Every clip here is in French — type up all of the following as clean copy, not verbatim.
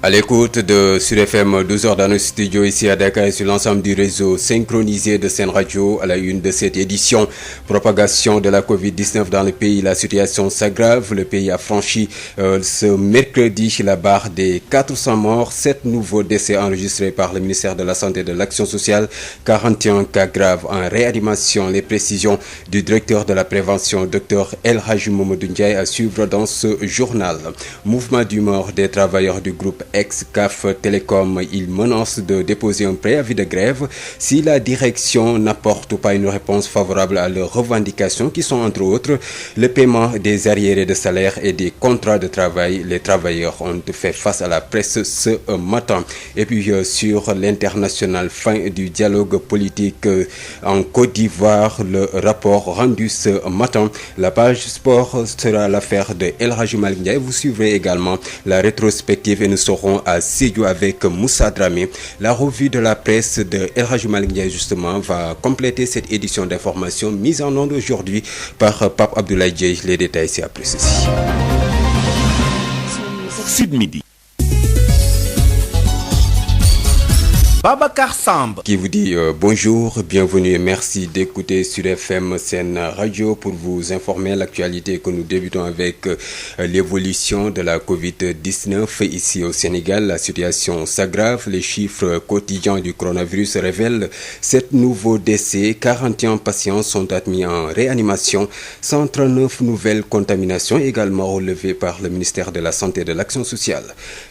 À l'écoute de Sud FM 12h dans nos studios ici à Dakar et sur l'ensemble du réseau synchronisé de Sen Radio à la une de cette édition. Propagation de la Covid-19 dans le pays, la situation s'aggrave. Le pays a franchi ce mercredi la barre des 400 morts, 7 nouveaux décès enregistrés par le ministère de la Santé et de l'Action sociale, 41 cas graves en réanimation. Les précisions du directeur de la prévention, Dr El Hadji Mamadou Ndiaye, à suivre dans ce journal. Mouvement d'humeur des travailleurs du groupe ex-CAF Télécom, il menace de déposer un préavis de grève si la direction n'apporte pas une réponse favorable à leurs revendications qui sont entre autres le paiement des arriérés de salaire et des contrats de travail. Les travailleurs ont fait face à la presse ce matin. Et puis sur l'international, fin du dialogue politique en Côte d'Ivoire, le rapport rendu ce matin. La page sport sera l'affaire de El Hadji Malick Ndiaye. Vous suivrez également la rétrospective et nous serons à Sédhiou avec Moussa Dramé. La revue de la presse de El Hadji Malick Ndiaye justement va compléter cette édition d'information mise en onde aujourd'hui par Pape Abdoulaye Dieye. Les détails c'est après ceci. Sud Midi. Babacar Samb qui vous dit bonjour, bienvenue et merci d'écouter Sud FM Sen Radio pour vous informer l'actualité que nous débutons avec l'évolution de la Covid-19 ici au Sénégal. La situation s'aggrave, les chiffres quotidiens du coronavirus révèlent 7 nouveaux décès, 41 patients sont admis en réanimation, 139 nouvelles contaminations également relevées par le ministère de la Santé et de l'Action sociale.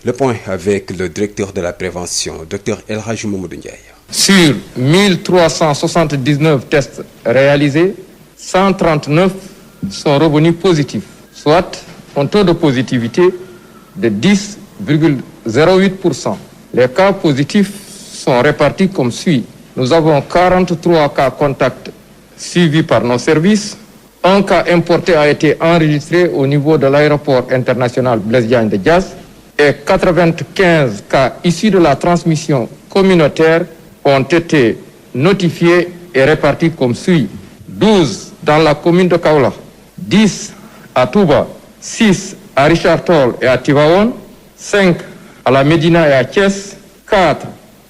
Le point avec le directeur de la prévention, Dr El Hadji Mamadou Ndiaye. Sur 1379 tests réalisés, 139 sont revenus positifs, soit un taux de positivité de 10,08%. Les cas positifs sont répartis comme suit. Nous avons 43 cas contacts suivis par nos services. Un cas importé a été enregistré au niveau de l'aéroport international Blaise Diagne de Diass et 95 cas issus de la transmission communautaire ont été notifiés et répartis comme suit. 12 dans la commune de Kaolack, 10 à Touba, 6 à Richard Toll et à Tivaouane, 5 à la Médina et à Thiès, 4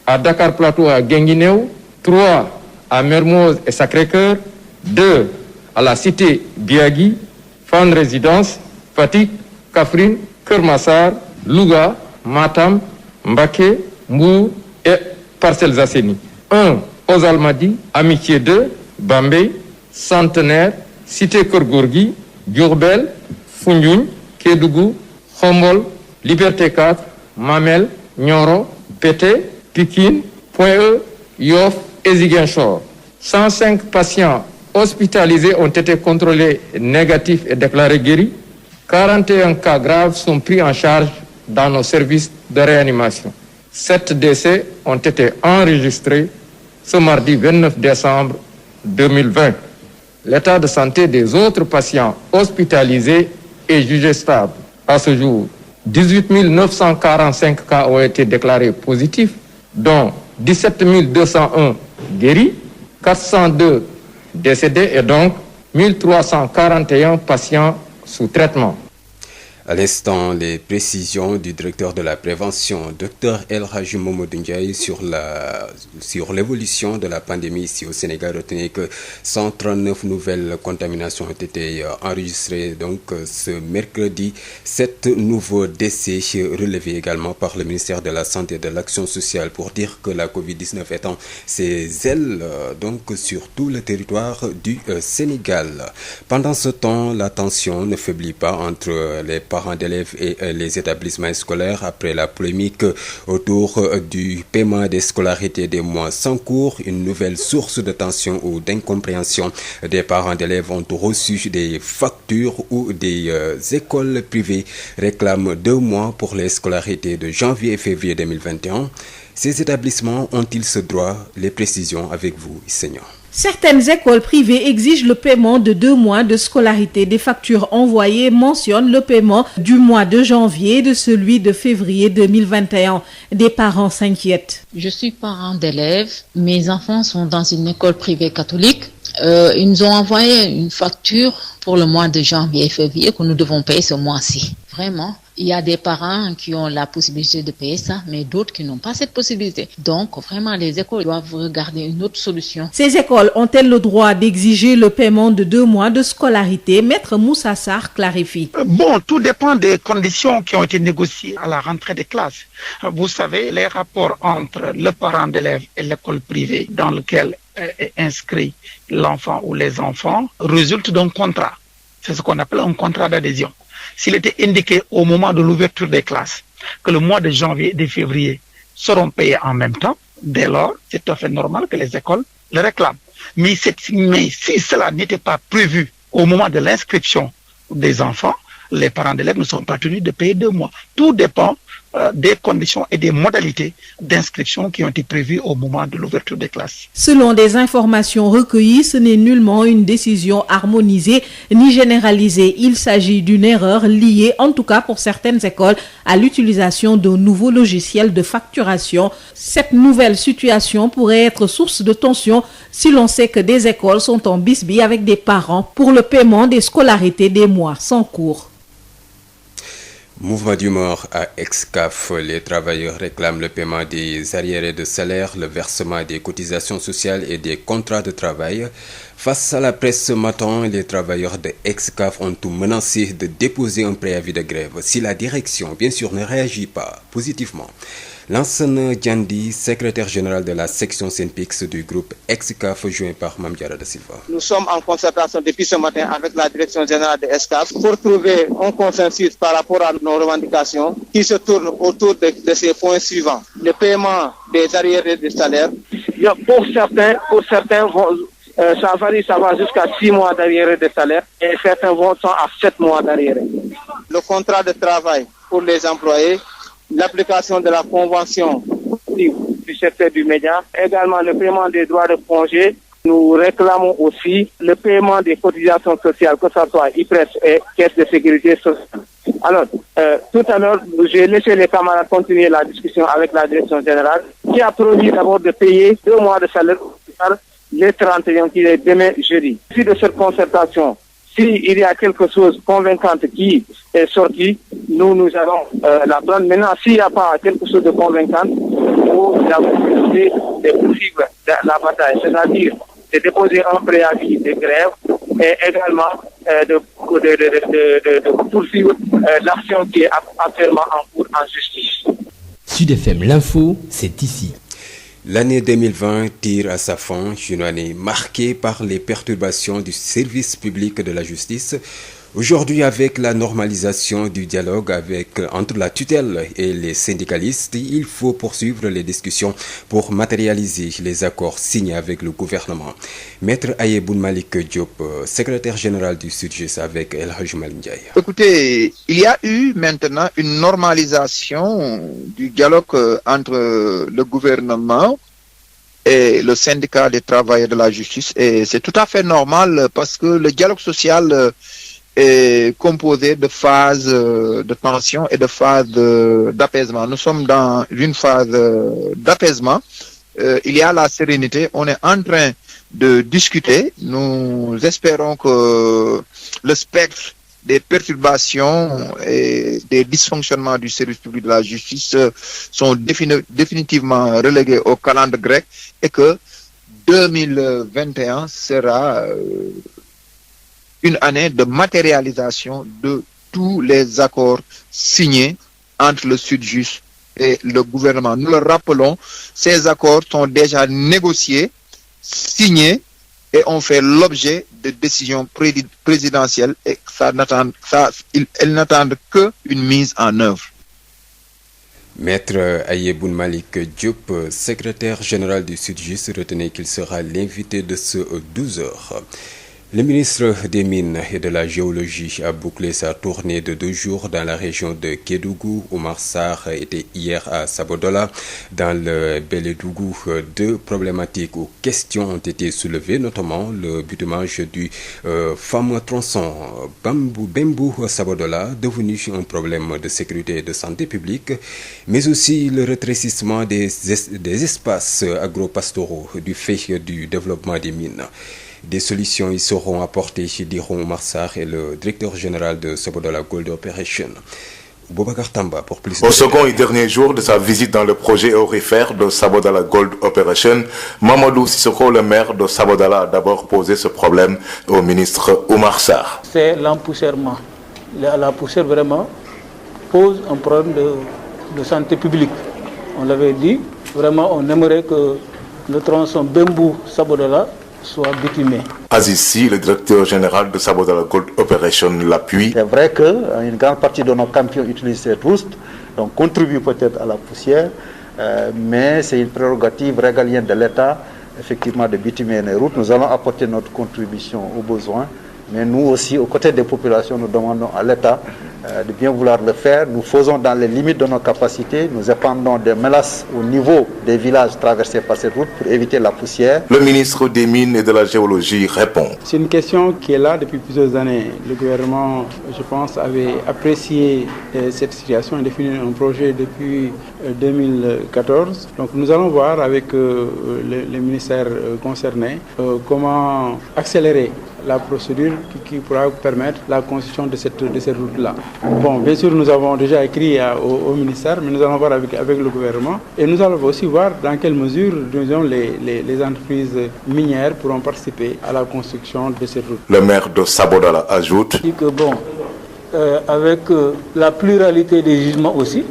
à Dakar Plateau et à Guinguinéo, 3 à Mermoz et Sacré-Cœur, 2 à la cité Biagui, Fann Résidence, Fatick, Kaffrine, Keur Massar, Louga, Matam, Mbacké, Mbour et Parcelles Assainies. 1 aux Almadies, Amitié 2, Bambey, Centenaire, Cité Keur Gorgui, Diourbel, Foundiougne, Kédougou, Khombol, Liberté 4, Mamel, Nioro, Pété, Pikine, Point-E, Yoff et Ziguinchor. 105 patients hospitalisés ont été contrôlés négatifs et déclarés guéris. 41 cas graves sont pris en charge dans nos services de réanimation. 7 décès ont été enregistrés ce mardi 29 décembre 2020. L'état de santé des autres patients hospitalisés est jugé stable. À ce jour, 18 945 cas ont été déclarés positifs, dont 17 201 guéris, 402 décédés et donc 1341 patients sous traitement. À l'instant, les précisions du directeur de la prévention, Dr El Hadji Mamadou Ndiaye, sur l'évolution de la pandémie ici au Sénégal. Retenez que 139 nouvelles contaminations ont été enregistrées donc ce mercredi. 7 nouveaux décès relevés également par le ministère de la Santé et de l'Action sociale pour dire que la Covid-19 étend ses ailes donc sur tout le territoire du Sénégal. Pendant ce temps, la tension ne faiblit pas entre les parents d'élèves et les établissements scolaires après la polémique autour du paiement des scolarités des mois sans cours. Une nouvelle source de tension ou d'incompréhension. Des parents d'élèves ont reçu des factures où des écoles privées réclament 2 mois pour les scolarités de janvier et février 2021. Ces établissements ont-ils ce droit? Les précisions avec vous, Seigneur. Certaines écoles privées exigent le paiement de 2 mois de scolarité. Des factures envoyées mentionnent le paiement du mois de janvier et de celui de février 2021. Des parents s'inquiètent. Je suis parent d'élèves. Mes enfants sont dans une école privée catholique. Ils nous ont envoyé une facture pour le mois de janvier et février que nous devons payer ce mois-ci. Vraiment, Il y a des parents qui ont la possibilité de payer ça, mais d'autres qui n'ont pas cette possibilité. Donc, vraiment, les écoles doivent regarder une autre solution. Ces écoles ont-elles le droit d'exiger le paiement de 2 mois de scolarité? Maître Moussa Sarr clarifie. Bon, tout dépend des conditions qui ont été négociées à la rentrée des classes. Vous savez, les rapports entre le parent d'élève et l'école privée dans lequel est inscrit l'enfant ou les enfants résultent d'un contrat. C'est ce qu'on appelle un contrat d'adhésion. S'il était indiqué au moment de l'ouverture des classes que le mois de janvier et de février seront payés en même temps, dès lors, c'est tout à fait normal que les écoles le réclament. Mais si cela n'était pas prévu au moment de l'inscription des enfants, les parents d'élèves ne sont pas tenus de payer 2 mois. Tout dépend des conditions et des modalités d'inscription qui ont été prévues au moment de l'ouverture des classes. Selon des informations recueillies, ce n'est nullement une décision harmonisée ni généralisée. Il s'agit d'une erreur liée, en tout cas pour certaines écoles, à l'utilisation d'un nouveau logiciel de facturation. Cette nouvelle situation pourrait être source de tension si l'on sait que des écoles sont en bisbille avec des parents pour le paiement des scolarités des mois sans cours. Mouvement d'humeur à Excaf, les travailleurs réclament le paiement des arriérés de salaire, le versement des cotisations sociales et des contrats de travail. Face à la presse ce matin, les travailleurs de Excaf ont tout menacé de déposer un préavis de grève si la direction, bien sûr, ne réagit pas positivement. Lansana Diandi, secrétaire général de la section SYNPICS du groupe Excaf, joint par Mame Diarra Da Silva. Nous sommes en concertation depuis ce matin avec la direction générale de Excaf pour trouver un consensus par rapport à nos revendications qui se tournent autour de ces points suivants. Le paiement des arriérés de salaire. Pour certains ça varie, ça va jusqu'à 6 mois d'arriérés de salaire et certains sont à 7 mois d'arriérés. Le contrat de travail pour les employés. L'application de la convention du secteur du média, également le paiement des droits de congé. Nous réclamons aussi le paiement des cotisations sociales, que ce soit IPRES et Caisse de sécurité sociale. Alors, tout à l'heure, j'ai laissé les camarades continuer la discussion avec la direction générale, qui a promis d'abord de payer 2 mois de salaire les 31 qui est demain jeudi. Suite de cette concertation, s'il y a quelque chose de convaincant qui est sorti, nous allons la prendre. Maintenant, s'il n'y a pas quelque chose de convaincant, nous avons décidé de poursuivre la bataille, c'est-à-dire de déposer un préavis de grève et également de poursuivre l'action qui est actuellement en cours en justice. Sud FM, l'info, c'est ici. L'année 2020 tire à sa fin, une année marquée par les perturbations du service public de la justice. Aujourd'hui, avec la normalisation du dialogue entre la tutelle et les syndicalistes, il faut poursuivre les discussions pour matérialiser les accords signés avec le gouvernement. Maître Ayeboun Malik Diop, secrétaire général du SYTJUST avec El Hadj Malick Ndiaye. Écoutez, il y a eu maintenant une normalisation du dialogue entre le gouvernement et le syndicat des travailleurs de la justice. Et c'est tout à fait normal parce que le dialogue social est composé de phases de tension et de phases d'apaisement. Nous sommes dans une phase d'apaisement. Il y a la sérénité. On est en train de discuter. Nous espérons que le spectre des perturbations et des dysfonctionnements du service public de la justice sont définitivement relégués au calendrier grec et que 2021 sera une année de matérialisation de tous les accords signés entre le SYTJUST et le gouvernement. Nous le rappelons, ces accords sont déjà négociés, signés et ont fait l'objet de décisions présidentielles et elles n'attendent qu'une mise en œuvre. Maître Ayeboun Malik Diop, secrétaire général du SYTJUST, retenait qu'il sera l'invité de ce 12h. Le ministre des Mines et de la Géologie a bouclé sa tournée de 2 jours dans la région de Kédougou. Oumar Sarr était hier à Sabodola, dans le Bélédougou. 2 problématiques ou questions ont été soulevées, notamment le bitumage du fameux tronçon Bambou-Sabodola, devenu un problème de sécurité et de santé publique, mais aussi le rétrécissement des espaces agro-pastoraux du fait du développement des mines. Des solutions y seront apportées, diront Oumar Sarr et le directeur général de Sabodola Gold Operation. Boubacar Tamba pour plus. Au second et dernier jour de sa visite dans le projet aurifère de Sabodala Gold Operation, Mamadou Sissoko, le maire de Sabodala, a d'abord posé ce problème au ministre Oumar Sarr. C'est l'empoussièrement. La poussière vraiment pose un problème de santé publique. On l'avait dit, vraiment on aimerait que le tronçon Bembou-Sabodala soit bitumé. Aziz Sy, le directeur général de Sabodala Gold Operation, l'appuie. C'est vrai qu'une grande partie de nos camions utilisent cette route, donc contribue peut-être à la poussière, mais c'est une prérogative régalienne de l'État, effectivement, de bitumer les routes. Nous allons apporter notre contribution aux besoins, mais nous aussi, aux côtés des populations, nous demandons à l'État de bien vouloir le faire. Nous faisons dans les limites de nos capacités. Nous épandons des mélasses au niveau des villages traversés par cette route pour éviter la poussière. Le ministre des Mines et de la Géologie répond. C'est une question qui est là depuis plusieurs années. Le gouvernement, je pense, avait apprécié cette situation et défini un projet depuis 2014. Donc nous allons voir avec les ministères concernés comment accélérer la procédure qui pourra permettre la construction de cette route-là. Bon, bien sûr, nous avons déjà écrit au ministère, mais nous allons voir avec le gouvernement. Et nous allons aussi voir dans quelle mesure, disons, les entreprises minières pourront participer à la construction de cette route. Le maire de Sabodala ajoute que bon, avec la pluralité des gisements aussi,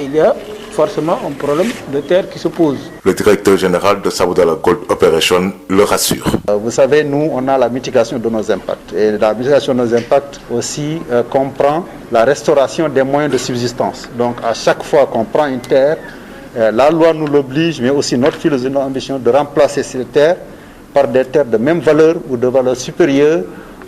il y a forcément un problème de terre qui se pose. Le directeur général de Sabodala Gold Operation le rassure. Vous savez, nous, on a la mitigation de nos impacts. Et la mitigation de nos impacts aussi comprend la restauration des moyens de subsistance. Donc, à chaque fois qu'on prend une terre, la loi nous l'oblige, mais aussi notre philosophie, notre ambition de remplacer ces terres par des terres de même valeur ou de valeur supérieure,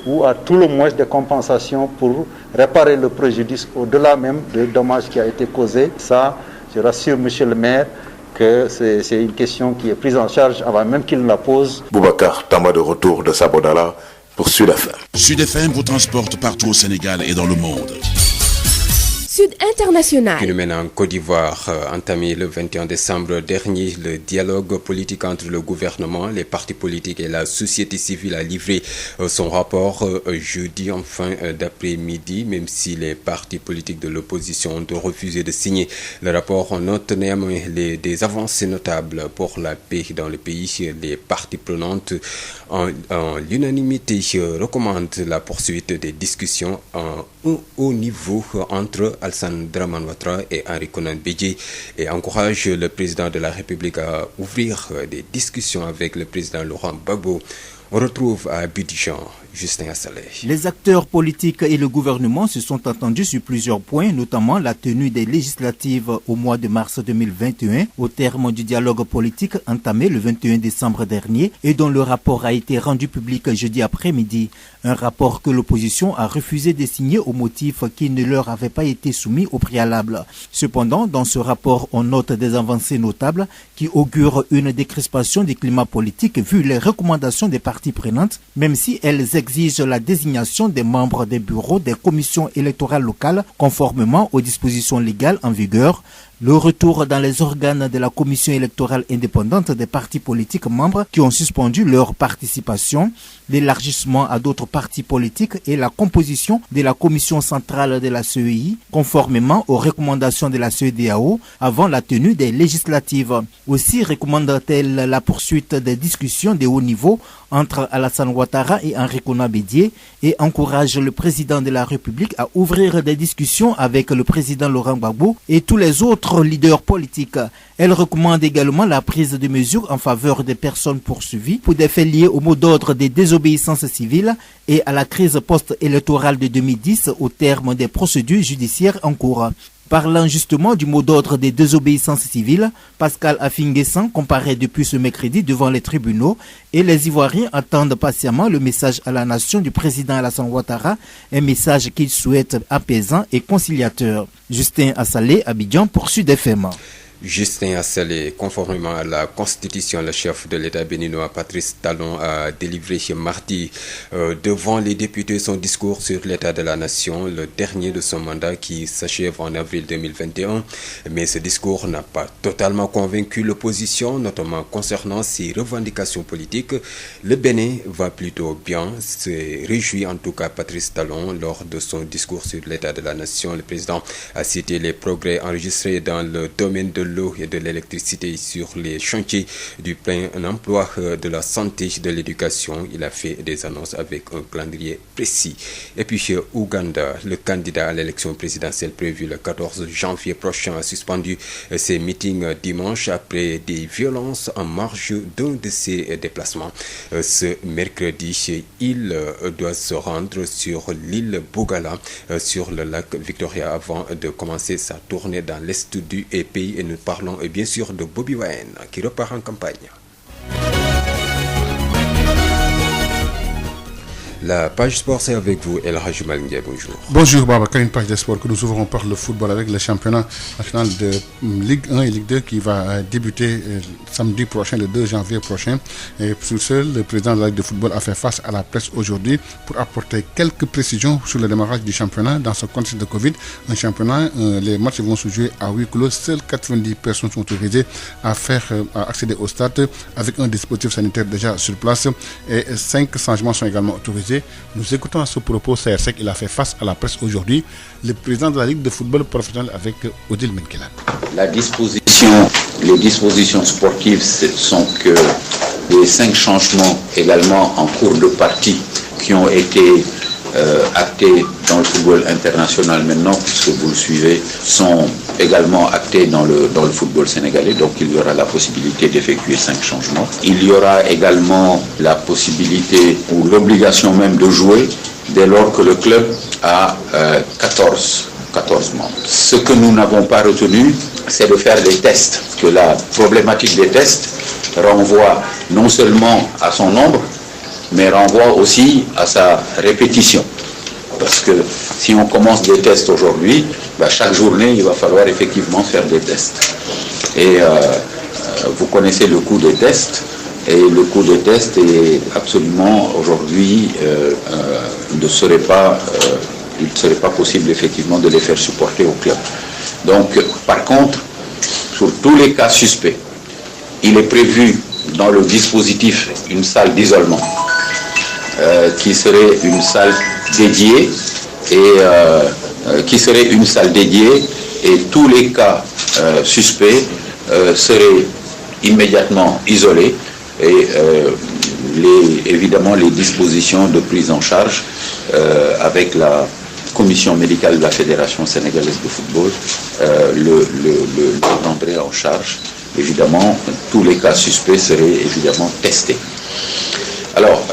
ou à tout le moins des compensations pour réparer le préjudice au-delà même du dommage qui a été causé. Ça, je rassure monsieur le maire que c'est une question qui est prise en charge avant même qu'il ne la pose. Boubacar Tamba de retour de Sabodala pour Sud FM. Sud FM vous transporte partout au Sénégal et dans le monde. Sud International. Qui nous mène en Côte d'Ivoire, entamé le 21 décembre dernier, le dialogue politique entre le gouvernement, les partis politiques et la société civile a livré son rapport jeudi en fin d'après-midi, même si les partis politiques de l'opposition ont refusé de signer le rapport. On note néanmoins des avancées notables pour la paix dans le pays. Les parties prenantes en l'unanimité recommandent la poursuite des discussions en haut niveau entre Alassane Dramane Ouattara et Henri Konan Bédié et encourage le président de la République à ouvrir des discussions avec le président Laurent Gbagbo. On retrouve à Abidjan Justin Assalé. Les acteurs politiques et le gouvernement se sont entendus sur plusieurs points, notamment la tenue des législatives au mois de mars 2021, au terme du dialogue politique entamé le 21 décembre dernier et dont le rapport a été rendu public jeudi après-midi. Un rapport que l'opposition a refusé de signer au motif qu'il ne leur avait pas été soumis au préalable. Cependant, dans ce rapport, on note des avancées notables qui augurent une décrispation du climat politique vu les recommandations des parties prenantes, même si elles exige la désignation des membres des bureaux des commissions électorales locales conformément aux dispositions légales en vigueur, le retour dans les organes de la commission électorale indépendante des partis politiques membres qui ont suspendu leur participation, l'élargissement à d'autres partis politiques et la composition de la commission centrale de la CEI conformément aux recommandations de la CEDEAO avant la tenue des législatives. Aussi recommande-t-elle la poursuite des discussions de haut niveau entre Alassane Ouattara et Henri Konan Bédié et encourage le président de la République à ouvrir des discussions avec le président Laurent Gbagbo et tous les autres leaders politiques. Elle recommande également la prise de mesures en faveur des personnes poursuivies pour des faits liés au mot d'ordre des désobéissances civiles et à la crise post-électorale de 2010 au terme des procédures judiciaires en cours. Parlant justement du mot d'ordre des désobéissances civiles, Pascal Affinguessan comparaît depuis ce mercredi devant les tribunaux et les Ivoiriens attendent patiemment le message à la nation du président Alassane Ouattara, un message qu'il souhaite apaisant et conciliateur. Justin Assalé, Abidjan pour Sud FM. Justin Assalé, conformément à la Constitution, le chef de l'État béninois Patrice Talon a délivré mardi devant les députés son discours sur l'état de la nation, le dernier de son mandat qui s'achève en avril 2021. Mais ce discours n'a pas totalement convaincu l'opposition, notamment concernant ses revendications politiques. Le Bénin va plutôt bien, se réjouit en tout cas Patrice Talon lors de son discours sur l'état de la nation. Le président a cité les progrès enregistrés dans le domaine de l'eau et de l'électricité sur les chantiers du plein emploi, de la santé, de l'éducation. Il a fait des annonces avec un calendrier précis. Et puis chez Ouganda, le candidat à l'élection présidentielle prévue le 14 janvier prochain a suspendu ses meetings dimanche après des violences en marge d'un de ses déplacements. Ce mercredi, il doit se rendre sur l'île Bogala, sur le lac Victoria, avant de commencer sa tournée dans l'est du pays. Et nous parlons bien sûr de Bobi Wine qui repart en campagne. La page sport, c'est avec vous, El Hadji Malick Ndiaye, bonjour. Bonjour Babacar, une page de sport que nous ouvrons par le football avec le championnat national de Ligue 1 et Ligue 2 qui va débuter samedi prochain, le 2 janvier prochain. Et sur ce, le président de la Ligue de football a fait face à la presse aujourd'hui pour apporter quelques précisions sur le démarrage du championnat dans ce contexte de Covid. Un championnat, les matchs vont se jouer à huis clos. Seules 90 personnes sont autorisées à accéder au stade avec un dispositif sanitaire déjà sur place et 5 changements sont également autorisés. Nous écoutons à ce propos CR5, il a fait face à la presse aujourd'hui, le président de la Ligue de football professionnel avec Odile Menkelan. Les dispositions sportives sont que les 5 changements également en cours de partie qui ont été actés dans le football international maintenant, puisque vous le suivez, sont également actés dans le football sénégalais. Donc il y aura la possibilité d'effectuer 5 changements. Il y aura également la possibilité ou l'obligation même de jouer dès lors que le club a 14 membres. Ce que nous n'avons pas retenu, c'est de faire des tests. Que la problématique des tests renvoie non seulement à son nombre, mais renvoie aussi à sa répétition. Parce que si on commence des tests aujourd'hui, chaque journée, il va falloir effectivement faire des tests. Et vous connaissez le coût des tests, et le coût des tests est absolument aujourd'hui, il ne serait pas possible effectivement de les faire supporter au club. Donc, par contre, sur tous les cas suspects, il est prévu dans le dispositif une salle d'isolement qui serait une salle dédiée et tous les cas suspects seraient immédiatement isolés et évidemment les dispositions de prise en charge avec la commission médicale de la Fédération sénégalaise de football le prendrait en charge. Évidemment, tous les cas suspects seraient évidemment testés. Alors,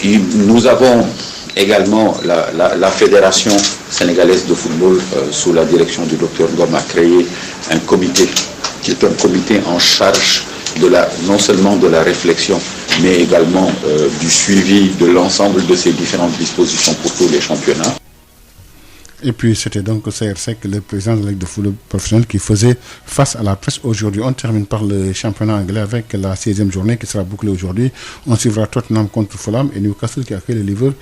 nous avons également la Fédération sénégalaise de football sous la direction du docteur Ngom a créé un comité qui est un comité en charge non seulement de la réflexion mais également du suivi de l'ensemble de ces différentes dispositions pour tous les championnats. Et puis c'était donc CR5, le président de la Ligue de football professionnel, qui faisait face à la presse aujourd'hui. On termine par le championnat anglais avec la 16e journée qui sera bouclée aujourd'hui. On suivra Tottenham contre Fulham et Newcastle qui accueille le leader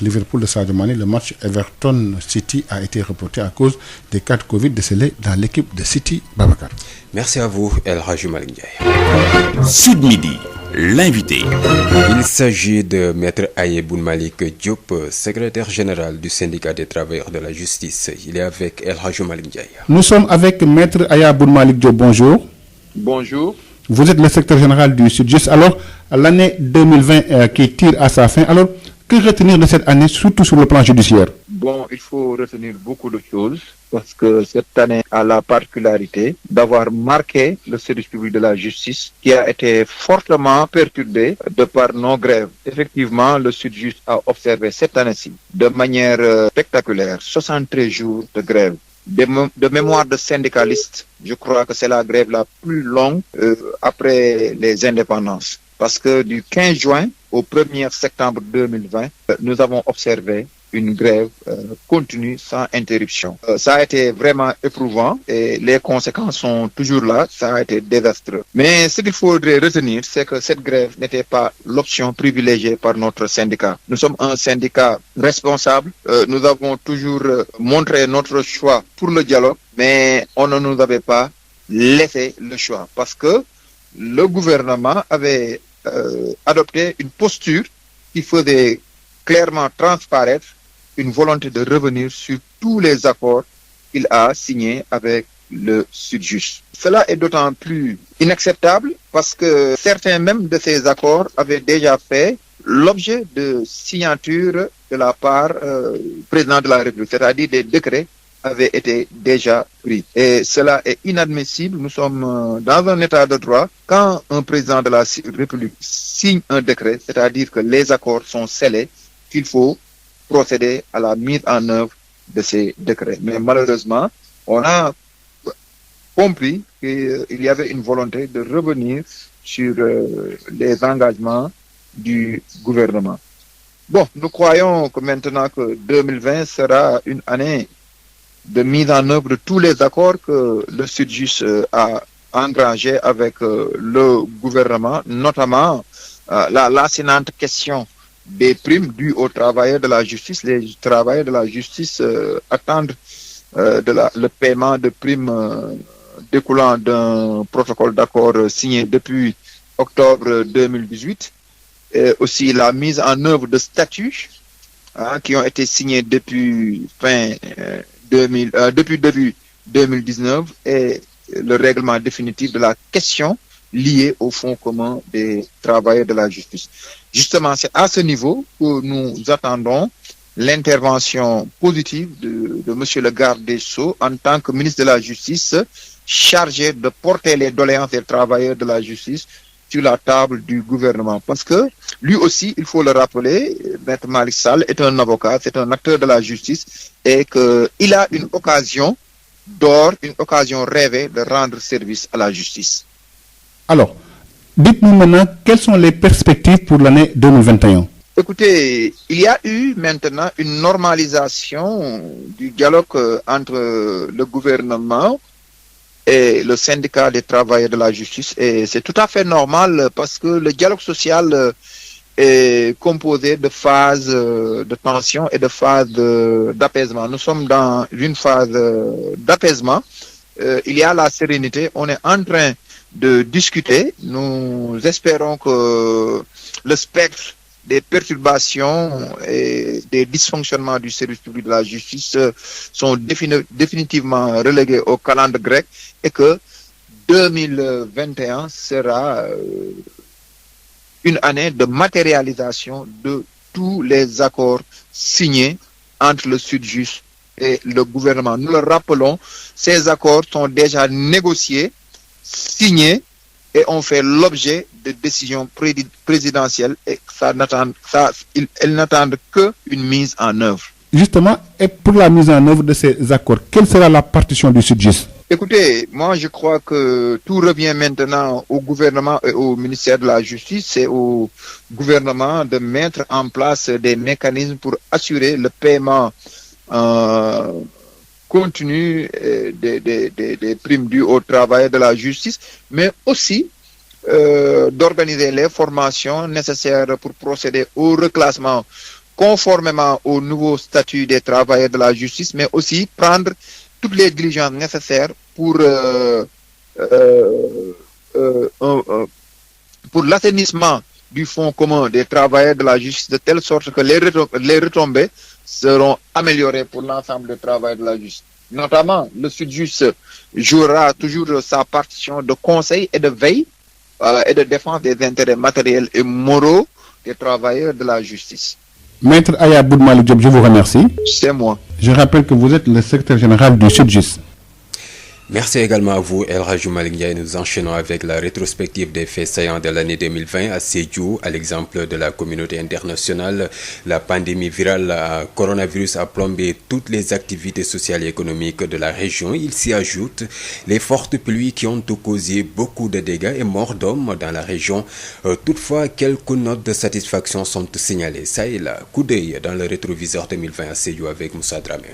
Liverpool de Sadio Mané. Le match Everton City a été reporté à cause des cas de Covid décelés dans l'équipe de City. Babacar. Merci à vous, El Hadji Malick Ndiaye. Sud Midi, l'invité. Il s'agit de Maître Ayeboun Malick Diop, secrétaire général du syndicat des travailleurs de la justice. Il est avec El Hadji Malick Ndiaye. Nous sommes avec Maître Ayeboun Malick Diop. Bonjour. Bonjour. Vous êtes le secrétaire général du SYTJUST. Alors, l'année 2020 qui tire à sa fin. Alors, que retenir de cette année, surtout sur le plan judiciaire? Bon, il faut retenir beaucoup de choses parce que cette année a la particularité d'avoir marqué le service public de la justice qui a été fortement perturbé de par nos grèves. Effectivement, le SYTJUST a observé cette année-ci de manière spectaculaire 73 jours de grève. De mémoire de syndicalistes, je crois que c'est la grève la plus longue après les indépendances. Parce que du 15 juin au 1er septembre 2020, nous avons observé une grève continue sans interruption. Ça a été vraiment éprouvant et les conséquences sont toujours là. Ça a été désastreux. Mais ce qu'il faudrait retenir, c'est que cette grève n'était pas l'option privilégiée par notre syndicat. Nous sommes un syndicat responsable. Nous avons toujours montré notre choix pour le dialogue, mais on ne nous avait pas laissé le choix parce que le gouvernement avait adopté une posture qui faisait clairement transparaître une volonté de revenir sur tous les accords qu'il a signés avec le Sudjust. Cela est d'autant plus inacceptable parce que certains même de ces accords avaient déjà fait l'objet de signature de la part du président de la République, c'est-à-dire des décrets avaient été déjà pris. Et cela est inadmissible. Nous sommes dans un état de droit. Quand un président de la République signe un décret, c'est-à-dire que les accords sont scellés, qu'il faut procéder à la mise en œuvre de ces décrets. Mais malheureusement, on a compris qu'il y avait une volonté de revenir sur les engagements du gouvernement. Bon, nous croyons que maintenant que 2020 sera une année de mise en œuvre de tous les accords que le Sudjust a engrangés avec le gouvernement, notamment la lancinante question des primes dues aux travailleurs de la justice. Les travailleurs de la justice attendent le paiement de primes découlant d'un protocole d'accord signé depuis octobre 2018. Et aussi la mise en œuvre de statuts qui ont été signés depuis depuis début 2019 et le règlement définitif de la question liée au fonds commun des travailleurs de la justice. Justement, c'est à ce niveau que nous attendons l'intervention positive de monsieur le garde des Sceaux en tant que ministre de la Justice chargé de porter les doléances des travailleurs de la justice sur la table du gouvernement. Parce que lui aussi, il faut le rappeler, Maître Malick Sall est un avocat, c'est un acteur de la justice et qu'il a une occasion d'or, une occasion rêvée de rendre service à la justice. Alors, dites-nous maintenant, quelles sont les perspectives pour l'année 2021 ? Écoutez, il y a eu maintenant une normalisation du dialogue entre le gouvernement et le syndicat des travailleurs de la justice. Et c'est tout à fait normal parce que le dialogue social est composé de phases de tension et de phases d'apaisement. Nous sommes dans une phase d'apaisement. Il y a la sérénité. On est en train de discuter. Nous espérons que le spectre des perturbations et des dysfonctionnements du service public de la justice sont définitivement relégués au calendrier grec et que 2021 sera une année de matérialisation de tous les accords signés entre le Sudjust et le gouvernement. Nous le rappelons, ces accords sont déjà négociés, signés et ont fait l'objet de décisions présidentielles et elles n'attendent qu'une mise en œuvre. Justement, et pour la mise en œuvre de ces accords, quelle sera la partition du Sudjust ? Écoutez, moi je crois que tout revient maintenant au gouvernement et au ministère de la Justice. C'est au gouvernement de mettre en place des mécanismes pour assurer le paiement continu des primes dues aux travailleurs de la justice, mais aussi d'organiser les formations nécessaires pour procéder au reclassement conformément au nouveau statut des travailleurs de la justice, mais aussi prendre toutes les diligences nécessaires pour l'assainissement du fonds commun des travailleurs de la justice, de telle sorte que les retombées seront améliorées pour l'ensemble des travailleurs de la justice. Notamment, le Sudjust jouera toujours sa partition de conseil et de veille et de défense des intérêts matériels et moraux des travailleurs de la justice. Maître Aya Boudmali Diop, je vous remercie. C'est moi. Je rappelle que vous êtes le secrétaire général du Sudjust. Merci également à vous, El Hadji Malick Ndiaye. Nous enchaînons avec la rétrospective des faits saillants de l'année 2020 à Sédhiou. À l'exemple de la communauté internationale, la pandémie virale à coronavirus a plombé toutes les activités sociales et économiques de la région. Il s'y ajoute les fortes pluies qui ont causé beaucoup de dégâts et morts d'hommes dans la région. Toutefois, quelques notes de satisfaction sont signalées. Ça et là, coup d'œil dans le rétroviseur 2020 à Sédhiou avec Moussa Dramé.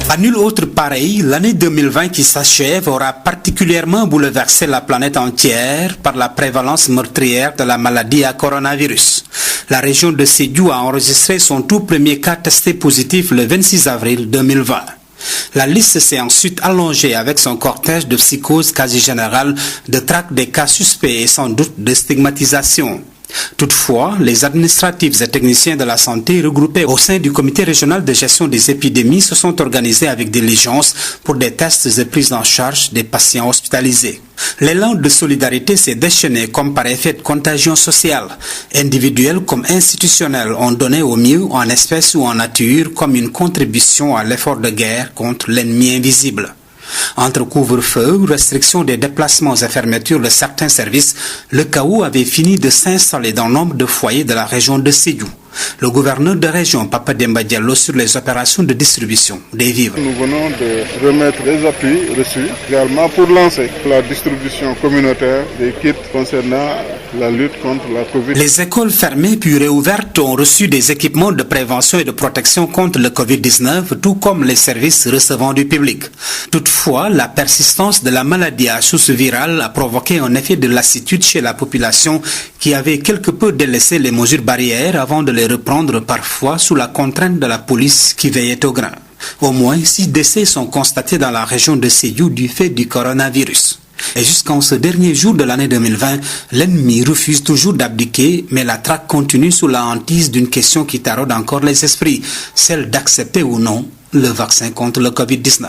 À nul autre pareil, l'année 2020 qui s'achève aura particulièrement bouleversé la planète entière par la prévalence meurtrière de la maladie à coronavirus. La région de Sédhiou a enregistré son tout premier cas testé positif le 26 avril 2020. La liste s'est ensuite allongée avec son cortège de psychose quasi générale, de traque des cas suspects et sans doute de stigmatisation. Toutefois, les administratifs et techniciens de la santé regroupés au sein du comité régional de gestion des épidémies se sont organisés avec diligence pour des tests et prises en charge des patients hospitalisés. L'élan de solidarité s'est déchaîné comme par effet de contagion sociale. Individuels comme institutionnels ont donné au mieux en espèces ou en nature comme une contribution à l'effort de guerre contre l'ennemi invisible. Entre couvre-feu, restriction des déplacements et fermeture de certains services, le chaos avait fini de s'installer dans nombre de foyers de la région de Sédhiou. Le gouverneur de région, Papa Demba Diallo, sur les opérations de distribution des vivres. Nous venons de remettre les appuis reçus également pour lancer la distribution communautaire des kits concernant la lutte contre la Covid. Les écoles fermées puis réouvertes ont reçu des équipements de prévention et de protection contre le Covid-19, tout comme les services recevant du public. Toutefois, la persistance de la maladie à source virale a provoqué un effet de lassitude chez la population qui avait quelque peu délaissé les mesures barrières avant de les reprendre parfois sous la contrainte de la police qui veillait au grain. Au moins 6 décès sont constatés dans la région de Sédhiou du fait du coronavirus. Et jusqu'en ce dernier jour de l'année 2020, l'ennemi refuse toujours d'abdiquer, mais la traque continue sous la hantise d'une question qui taraude encore les esprits, celle d'accepter ou non le vaccin contre le Covid-19.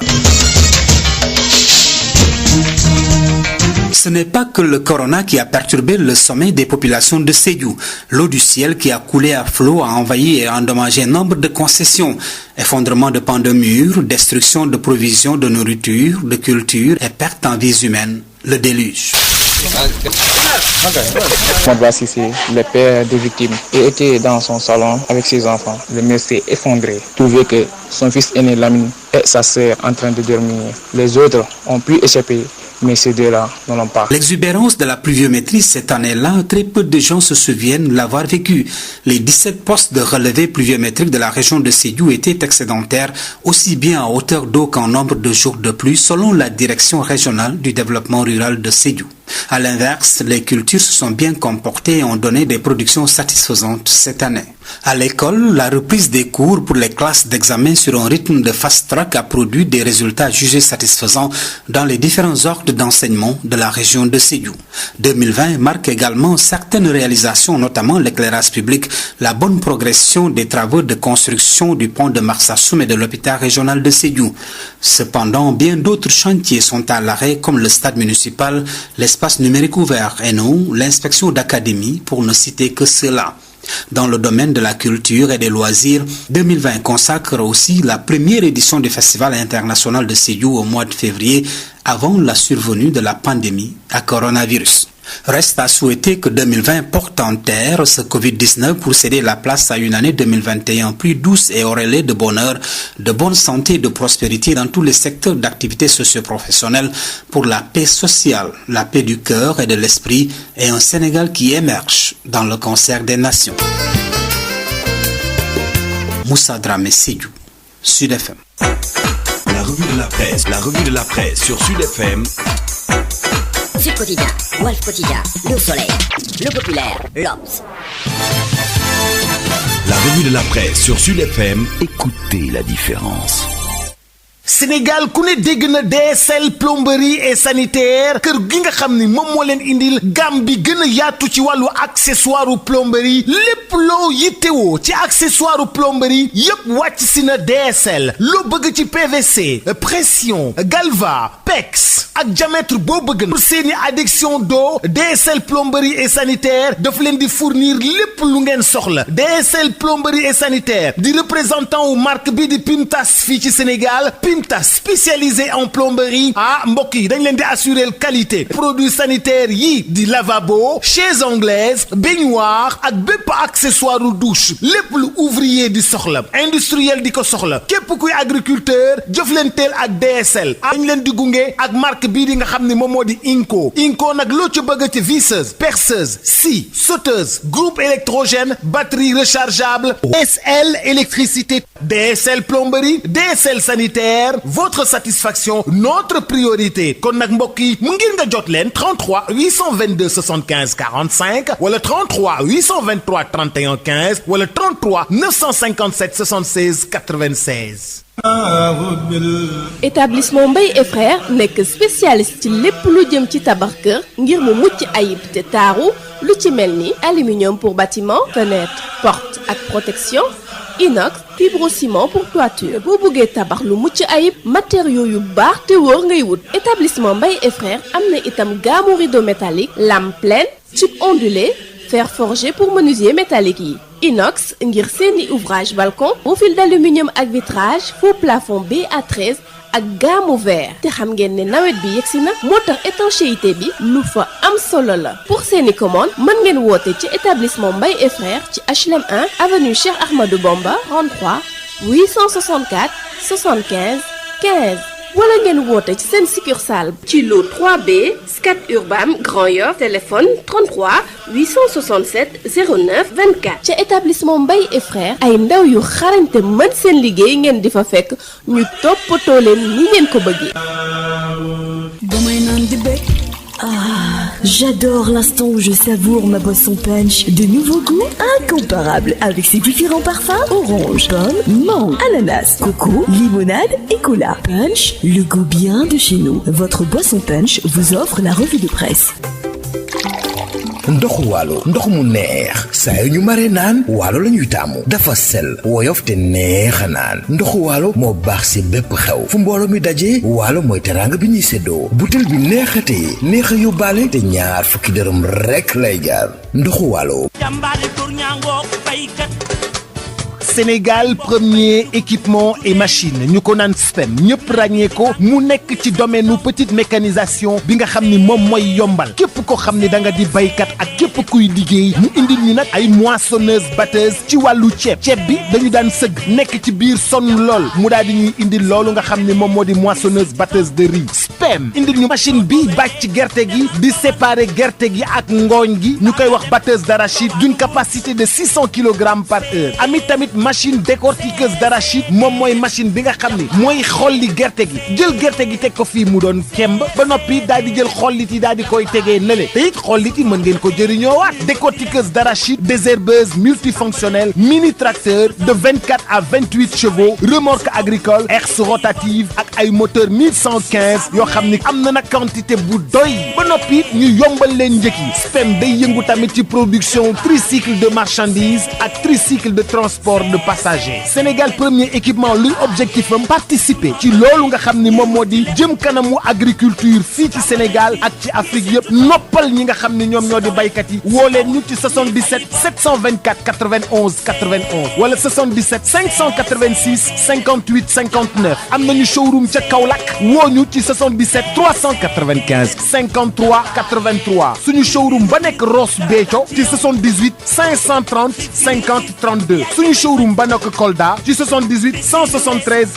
Ce n'est pas que le corona qui a perturbé le sommeil des populations de Sédhiou. L'eau du ciel qui a coulé à flot a envahi et endommagé nombre de concessions. Effondrement de pans de murs, destruction de provisions de nourriture, de culture et perte en vies humaines. Le déluge. Mohamed Sissé, le père des victimes, était dans son salon avec ses enfants. Le mur s'est effondré. Trouvé que son fils aîné Lamine et sa sœur en train de dormir. Les autres ont pu échapper, mais ces deux-là ne l'ont pas. L'exubérance de la pluviométrie cette année-là, très peu de gens se souviennent l'avoir vécu. Les 17 postes de relevé pluviométrique de la région de Sédhiou étaient excédentaires, aussi bien en hauteur d'eau qu'en nombre de jours de pluie, selon la direction régionale du développement rural de Sédhiou. À l'inverse, les cultures se sont bien comportées et ont donné des productions satisfaisantes cette année. À l'école, la reprise des cours pour les classes d'examen sur un rythme de fast-track a produit des résultats jugés satisfaisants dans les différents ordres d'enseignement de la région de Sédhiou. 2020 marque également certaines réalisations, notamment l'éclairage public, la bonne progression des travaux de construction du pont de Marsassoum et de l'hôpital régional de Sédhiou. Cependant, bien d'autres chantiers sont à l'arrêt comme le stade municipal, l'espace numérique ouvert et non l'inspection d'académie pour ne citer que cela. Dans le domaine de la culture et des loisirs, 2020 consacre aussi la première édition du Festival international de Sédhiou au mois de février avant la survenue de la pandémie à coronavirus. Reste à souhaiter que 2020 porte en terre ce Covid-19 pour céder la place à une année 2021 plus douce et auréolée de bonheur, de bonne santé et de prospérité dans tous les secteurs d'activité socio-professionnelle pour la paix sociale, la paix du cœur et de l'esprit et un Sénégal qui émerge dans le concert des nations. Moussa Dramé Sédhiou, Sud FM. La revue de la presse sur Sud FM. Sud Quotidien, Wolf Quotidien, Le Soleil, Le Populaire, l'Obs. La revue de la presse sur Sud FM, écoutez la différence. Sénégal ku ne dégg na DSL plomberie et sanitaire kër gi nga xam ni moom moo leen indil gamme bi gën a yaatu ci wàllu accessoire plomberie lépp loo yittewoo ci accessoire plomberie yépp wàcc si na DSL loo bëgg ci PVC pression galva PEX ak diamètre boo bëgg pour seeni adduction d'eau DSL plomberie et sanitaire daf leen di fournir lépp lu ngeen soxla DSL plomberie et sanitaire di représentant wu marque bi di Pimtas fii ci Sénégal Pimtas spécialisé en plomberie mbokk yi dañ leen di assurer qualité produits sanitaires yi di lavabo chaises anglaises baignoire ak bépp accessoire u douche lépp lu ouvrier di soxla industriel di ko soxla képp kuy agriculteur jëflanteel ak DSL dañ leen di gunge ak marque bii di nga xam ne moom moo di Inco nag loo ci bëgg ci visseuse perceuse scie sauteuse groupe électrogène batterie rechargeable DSL électricité DSL plomberie DSL sanitaire votre satisfaction notre priorité kon nag mbokk yi mu ngir nga jot leen 33 822 75 45 wala 33 823 31 15 wala 33 957 76 96. Établissement Mbaye et Frères nekk spécialiste ci lépp lu jëm ci tabax kër ngir mu mucc ayib te taaru lu ci mel ni aluminium pour bâtiment fenêtre porte ak protection inox fibrociment pour toiture boo bëggee tabax lu mucc ayib matériaux yu baax te wóor ngay wut. Établissement Mbaye et Frères am na itam gamme rideau métallique lame pleine tube ondulé fer forgé pour menuisier métallique yi. Inox ngir seeni ouvrage balcon profil d'aluminium ak vitrage faux plafond BA13 ak gamme verre te xam ngeen ne nawet bi yegsi na moo tax étanchéité bi lu fa am solo la pour seeni commande mën ngeen woote ci établissement Mbaye et Frères ci HLM 1 avenue Cheikh Ahmadou Bamba 33 864 75 15 wala ngeen woote ci seen succursale ci lot 3B Scat Urbam Grand Yoff téléphone 33 867 09 24 ca établissement Mbaye et Frères ay ndaw yu xarañte mën seen liggéey ngeen di fa fekk ñu toppatoo leen ni ngeen ko bëggee. J'adore l'instant où je savoure ma boisson punch. De nouveaux goûts incomparables avec ses différents parfums orange, pomme, mangue, ananas, coco, limonade et cola. Punch, le goût bien de chez nous. Votre boisson punch vous offre la revue de presse. ndoxu waalo ndox mu neex saa yu ñu mare naan waalo la ñuy taamu dafa sel woyof te neex a naan ndoxu waalo moo baax si bépp xew fu mbooloo mi dajee waalo mooy teraanga bi ñuy séddoo butel bi neexatee neex a yóbbaale te ñaar fukki dërëm rekk lay jaar ndoxu waalo. Sénégal premier équipement et machine ñu ko naan SPEM ñëpp ràññee ko mu nekk ci domaine u petite mécanisation bi nga xam ni moom mooy yombal képp ko xam ni da nga di baykat ak képp kuy liggéey mu indil ñu nag ay moissonneuse batteuse ci wàllu ceeb bi dañu daan sëgg nekk ci biir sonn lool mu daal di ñuy indil loolu nga xam ni moom moo di moissonneuse batteuse de riz SPEM indil ñu machine bi bàcc gerte gi di séparer gerte gi ak ngooñ gi ñu koy wax batteuse d'arachide d'une capacité de 600 kg par heure amit tamit machine décortiqueuse d'arachide moom mooy machine bi nga xam ni mooy xolli gerte gi jël gerte gi teg ko fii mu doon kemb ba noppi daal di jël xollit yi daal di koy tegee nële te it xollit yi mën ngeen ko jëriñoowaat décortiqueuse d'arachide désherbeuse multifonctionnelle mini tracteur de 24 à 28 chevaux remorque agricole herse rotative ak ay moteur 1115 yoo xam ni am na nag quantité bu doy ba noppi ñu yombal leen njëkk yi SPEM day yëngu tamit ci production tricycle de marchandises ak tricycle de transport de passagers Sénégal premier équipement luy objectif am participer ci loolu nga xam ni moom moo di jëm kanamu agriculture fii ci Sénégal ak ci Afrique yëpp noppal ñi nga xam ni ñoom ñoo di baykat yi woo leen ñu ci 77 724 91 91 wala 77 586 58 59 am nañu showroom ca Kaolack woo ñu ci 77 395 53 83 suñu showroom ba nekk Ross Béthio ci 78 530 50 32 suñu showroom ba nekk Kolda ci 78 173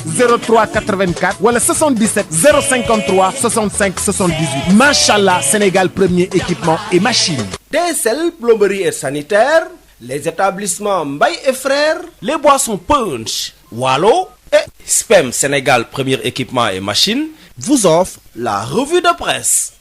03 84 wala 77 053 65 78 machallah Sénégal premier équipement et machine. DSL plomberie et sanitaire, les établissements Mbaye et Frères, les boissons Punch, Wallo et SPEM Sénégal premier équipement et machine vous offrent la revue de presse.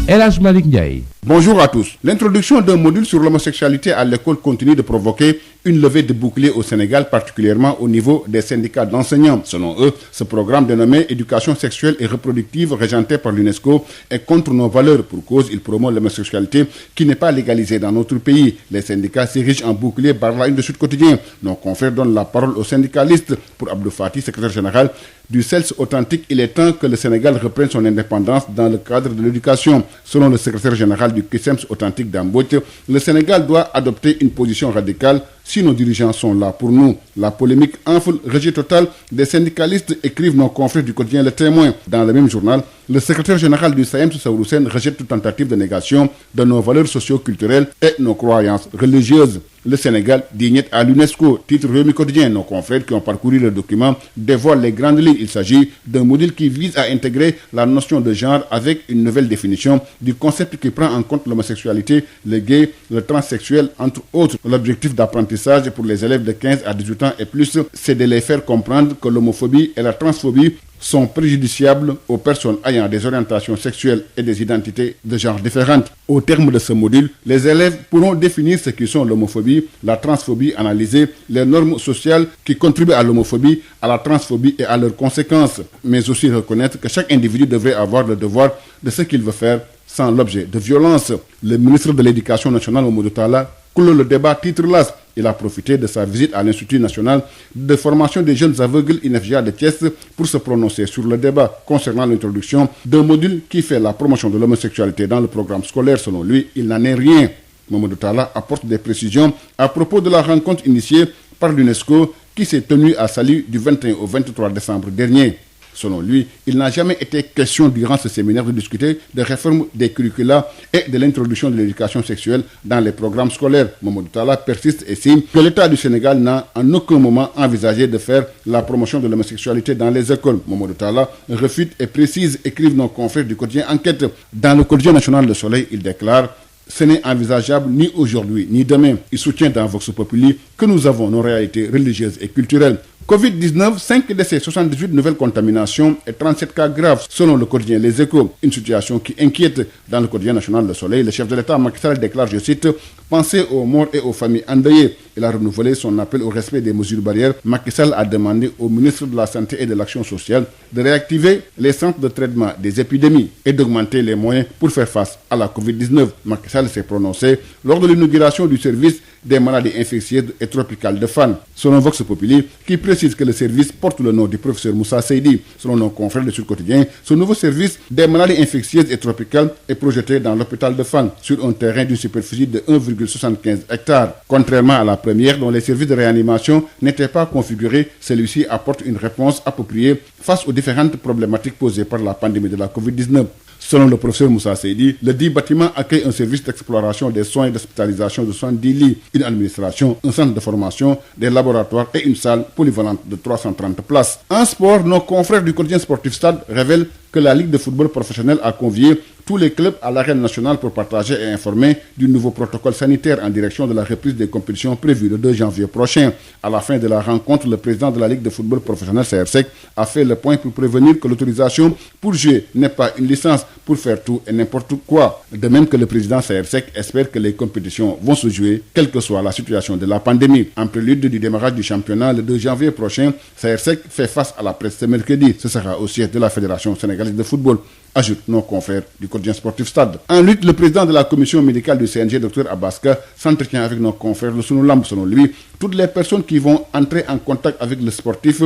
El Hadj Malick Ndiaye. Bonjour à tous. L'introduction d'un module sur l'homosexualité à l'école continue de provoquer une levée de boucliers au Sénégal, particulièrement au niveau des syndicats d'enseignants. Selon eux, ce programme dénommé Éducation sexuelle et reproductive, régenté par l'UNESCO, est contre nos valeurs. Pour cause, il promeut l'homosexualité qui n'est pas légalisée dans notre pays. Les syndicats s'érigent en bouclier par la une de Sud Quotidien. Nos confrères donnent la parole aux syndicalistes. Pour Abdou Fati, secrétaire général du CELS authentique, il est temps que le Sénégal reprenne son indépendance dans le cadre de l'éducation. Selon le secrétaire général du CUSEMS authentique d'Ambote, le Sénégal doit adopter une position radicale si nos dirigeants sont là pour nous. La polémique enfle, rejet total des syndicalistes, écrivent nos confrères du quotidien Le Témoin. Dans le même journal, le secrétaire général du SAEMS, Saourou Sène, rejette toute tentative de négation de nos valeurs socio-culturelles et nos croyances religieuses. Le Sénégal digne à l'UNESCO, titre Rewmi Quotidien. Nos confrères qui ont parcouru le document dévoilent les grandes lignes. Il s'agit d'un module qui vise à intégrer la notion de genre avec une nouvelle définition du concept qui prend en compte l'homosexualité, le gay, le transsexuel, entre autres. L'objectif d'apprentissage pour les élèves de 15 à 18 ans et plus, c'est de les faire comprendre que l'homophobie et la transphobie sont préjudiciables aux personnes ayant des orientations sexuelles et des identités de genre différentes. Au terme de ce module, les élèves pourront définir ce qui sont l'homophobie, la transphobie, analyser les normes sociales qui contribuent à l'homophobie, à la transphobie et à leurs conséquences, mais aussi reconnaître que chaque individu devrait avoir le devoir de ce qu'il veut faire sans l'objet de violence. Le ministre de l'Éducation nationale, Mamadou Talla, clôt le débat titre LAS. Il a profité de sa visite à l'Institut national de formation des jeunes aveugles INFJA de Thiès pour se prononcer sur le débat concernant l'introduction d'un module qui fait la promotion de l'homosexualité dans le programme scolaire. Selon lui, il n'en est rien. Mamadou Talla apporte des précisions à propos de la rencontre initiée par l'UNESCO qui s'est tenue à Saly du 21 au 23 décembre dernier. Selon lui, il n'a jamais été question durant ce séminaire de discuter de réforme des curricula et de l'introduction de l'éducation sexuelle dans les programmes scolaires. Mamadou Talla persiste et signe que l'État du Sénégal n'a en aucun moment envisagé de faire la promotion de l'homosexualité dans les écoles. Mamadou Talla refute et précise, écrivent nos confrères du quotidien Enquête. Dans le quotidien national Le Soleil, il déclare: ce n'est envisageable ni aujourd'hui ni demain. Il soutient dans Vox Populi que nous avons nos réalités religieuses et culturelles. Covid-19, 5 décès, 78 nouvelles contaminations et 37 cas graves, selon le quotidien Les Échos. Une situation qui inquiète. Dans le quotidien national Le Soleil, le chef de l'État, Macky Sall, déclare, je cite, « Pensez aux morts et aux familles endeuillées ». Il a renouvelé son appel au respect des mesures barrières. Macky Sall a demandé au ministre de la Santé et de l'Action sociale de réactiver les centres de traitement des épidémies et d'augmenter les moyens pour faire face à la Covid-19. Macky Sall s'est prononcé lors de l'inauguration du service des maladies infectieuses et tropicales de Fann. Selon Vox Populi, qui précise que le service porte le nom du professeur Moussa Seydi. Selon nos confrères de Sud Quotidien, ce nouveau service des maladies infectieuses et tropicales est projeté dans l'hôpital de Fann, sur un terrain d'une superficie de 1,75 hectares. Contrairement à la première, dont les services de réanimation n'étaient pas configurés, celui-ci apporte une réponse appropriée face aux différentes problématiques posées par la pandémie de la Covid-19. Selon le professeur Moussa Seydi, le dit bâtiment accueille un service d'exploration des soins et d'hospitalisation de 70 lits, une administration, un centre de formation, des laboratoires et une salle polyvalente de 330 places. En sport, nos confrères du quotidien sportif Stade révèlent que la Ligue de football professionnel a convié tous les clubs à l'arène nationale pour partager et informer du nouveau protocole sanitaire en direction de la reprise des compétitions prévues le 2 janvier prochain. À la fin de la rencontre, le président de la Ligue de football professionnel CRSEC a fait le point pour prévenir que l'autorisation pour jouer n'est pas une licence pour faire tout et n'importe quoi. De même que le président CRSEC espère que les compétitions vont se jouer quelle que soit la situation de la pandémie. En prélude du démarrage du championnat le 2 janvier prochain, CRSEC fait face à la presse ce mercredi. Ce sera au siège de la Fédération sénégalaise de football, ajoute nos confrères du quotidien sportif Stade. En lutte, le président de la commission médicale du CNG, Dr Abaska, s'entretient avec nos confrères de Sunulamb. Selon lui, toutes les personnes qui vont entrer en contact avec le sportif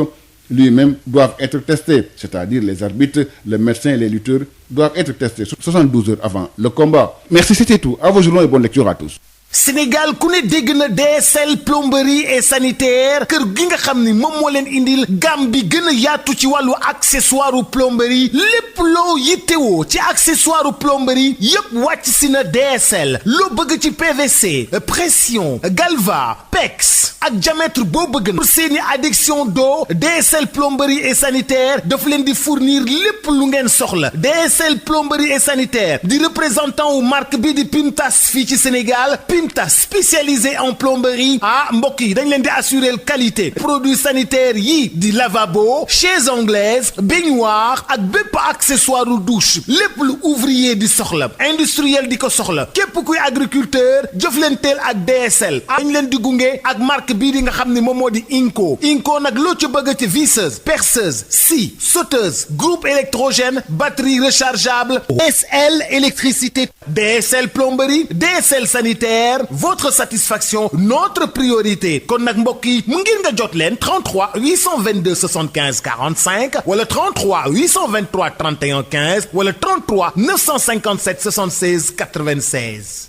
lui-même doivent être testées, c'est-à-dire les arbitres, les médecins et les lutteurs doivent être testés 72 heures avant le combat. Merci, c'était tout. À vos journaux et bonne lecture à tous. Sénégal ku ne dégg na DSL plomberie et sanitaire kër gi nga xam ni moom moo leen indil gamme bi gën a yaatu ci wàllu accessoire plomberie lépp loo yittewoo ci accessoire plomberie yépp wàcc si na DSL loo bëgg ci PVC pression galva pex ak diamètre boo bëgg na pour seeni adduction d'eau DSL plomberie et sanitaire daf leen di fournir lépp lu ngeen soxla. DSL plomberie et sanitaire di représentant wu marque bi di Pimtas fii ci Sénégal. Pimtas spécialisé en plomberie mbokk yi dañ leen di assurer qualité produits sanitaires yi di lavabo chaises anglaises baignoire ak bépp accessoire u douche lépp lu ouvrier di soxla industriel di ko soxla képp kuy agriculteur jëflanteel ak DSL dañ leen di gunge ak marque bii di nga xam ne moom moo di Inco nag loo ci bëgg ci visseuse perceuse scie sauteuse groupe électrogène batterie rechargeable DSL électricité DSL plomberie DSL sanitaire votre satisfaction notre priorité kon nag mbokk yi mu ngir nga jot leen 33 822 75 45 wala 33 823 31 15 wala 33 957 76 96.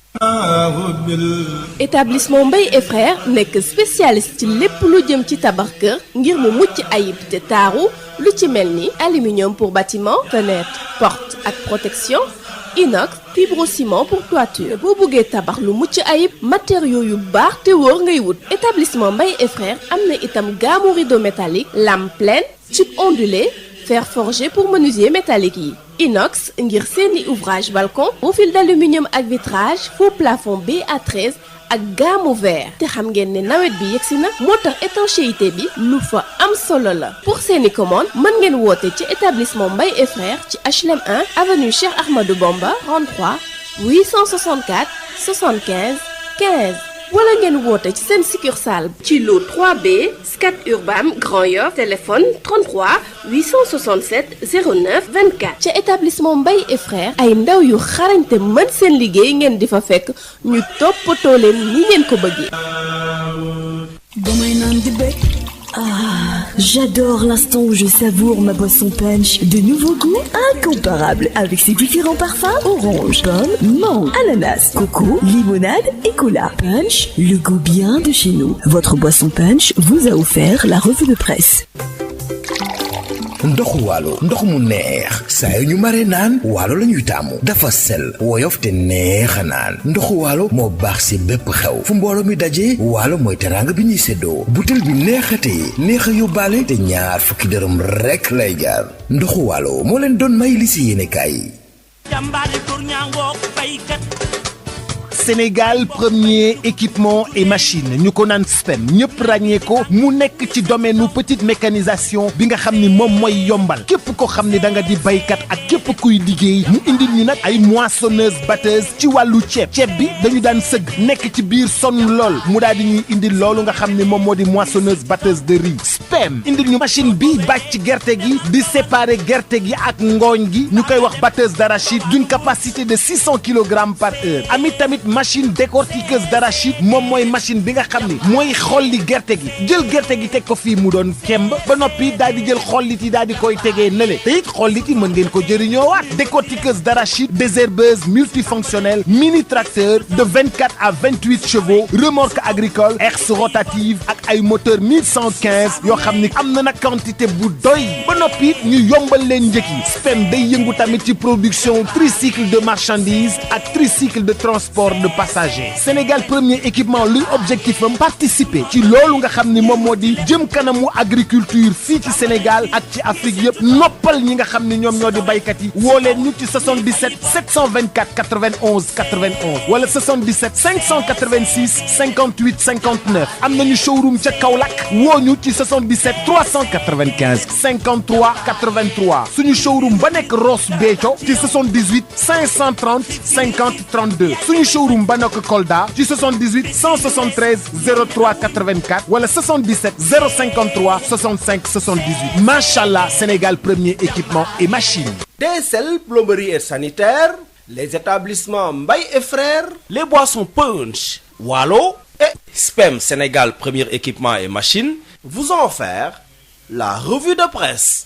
établissement Mbaye et frères nekk spécialiste ci lépp lu jëm ci tabax kër ngir mu mucc ayib te taaru lu ci mel ni aluminium pour bâtiment fenêtre porte ak protection inox fibrociment pour toiture boo bëggee tabax lu mucc ayib matériaux yu baax te wóor ngay wut. établissement Mbaye et frères am na itam gamme rideau métallique lame pleine tube ondulé fer forgé pour menuisier métallique yi. inox ngir seeni ouvrage balcon profil d'aluminium ak vitrage faux plafond BA13 ak gamme vert te xam ngeen ne nawet bi yegsi na moo tax étanchéité bi lu fa am solo la. pour seeni commande mën ngeen woote ci établissement Mbaye et frères ci HLM 1 avenue Cheikh Ahmadou Bamba 33 864 75 15 wala ngeen woote ci seen succursale ci lot 3B Scat Urbam Grand Yoff téléphone 33 867 09 24 ca établissement Mbaye et frères ay ndaw yu xarañte mën seen liggéey ngeen di fa fekk ñu toppatoo leen ni ngeen ko bëggee. damay naan di bëgg. J'adore l'instant où je savoure ma boisson punch. De nouveaux goûts incomparables avec ses différents parfums orange, pomme, mangue, ananas, coco, limonade et cola. Punch, le goût bien de chez nous. Votre boisson punch vous a offert la revue de presse. ndoxu waalo ndox mu neex saa yu ñu mare naan waalo la ñuy taamu dafa sel woyof te neex a naan ndoxu waalo moo baax si bépp xew fu mbooloo mi daje waalo mooy teraanga bi ñuy séddoo butel bi neexatee neex a yóbbaale te ñaar fukki dërëm rekk lay jaar ndoxu waalo moo leen doon may li si yéene kaay. Sénégal premier équipement et machine ñu ko naan SPEM ñëpp ràññee ko mu nekk ci domaine nu petite mécanisation bi nga xam ni moom mooy yombal képp ko xam ni da nga di baykat ak képp kuy liggéey mu indil ñu nag ay moissonneuse batteuse ci wàllu ceeb bi dañu daan sëgg nekk ci biir sonn lool mu daal di ñuy indil loolu nga xam ni moom moo di moissonneuse batteuse de riz SPEM indil ñu machine bi bàcc gerte gi di séparer gerte gi ak ngooñ gi ñu koy wax batteuse d'arachide d'une capacité de 600 kilogrammes par heure amit tamit machine décortiqueuse d'arachide moom mooy machine bi nga xam ni mooy xolli gerte gi jël gerte gi teg ko fii mu doon kemb ba noppi daal di jël xollit yi daal di koy tegee nële te it xollit yi mën ngeen ko jëriñoowaat décortiqueuse d'arachide désherbeuse multifonctionnelle mini tracteur de 24 à 28 chevaux remorque agricole herse rotative ak ay moteur 1115 yoo xam ni am na nag quantité bu doy ba noppi ñu yombal leen njëkk yi SPEM day yëngu tamit ci production tricycle de marchandises ak tricycle de transport de passagers Sénégal premier équipement luy objectif am participer ci loolu nga xam ni moom moo di jëm kanamu agriculture fii ci Sénégal ak ci Afrique yëpp noppal ñi nga xam ni ñoom ñoo di baykat yi woo leen ñu ci 77 724 91 91 wala 77 586 58 59 am nañu showroom ca Kaolack woo ñu ci 77 395 53 83 suñu showroom ba nekk Ross Béthio ci 78 530 50 32 suñu showroom ba nekk Kolda ci 78 173 03 84 wala 77 053 65 78 machallah Sénégal premier équipement et machine. DSL plomberie et sanitaire, les établissements Mbaye et frères, les boissons punch, Wallo et SPEM Sénégal premier équipement et machine vous ont offert la revue de presse.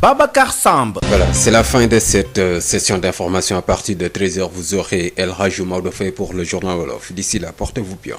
Babacar Samb. Voilà, c'est la fin de cette session d'information. À partir de 13h, vous aurez El Hadji Maodo Faye pour le journal Wolof. D'ici là, portez-vous bien.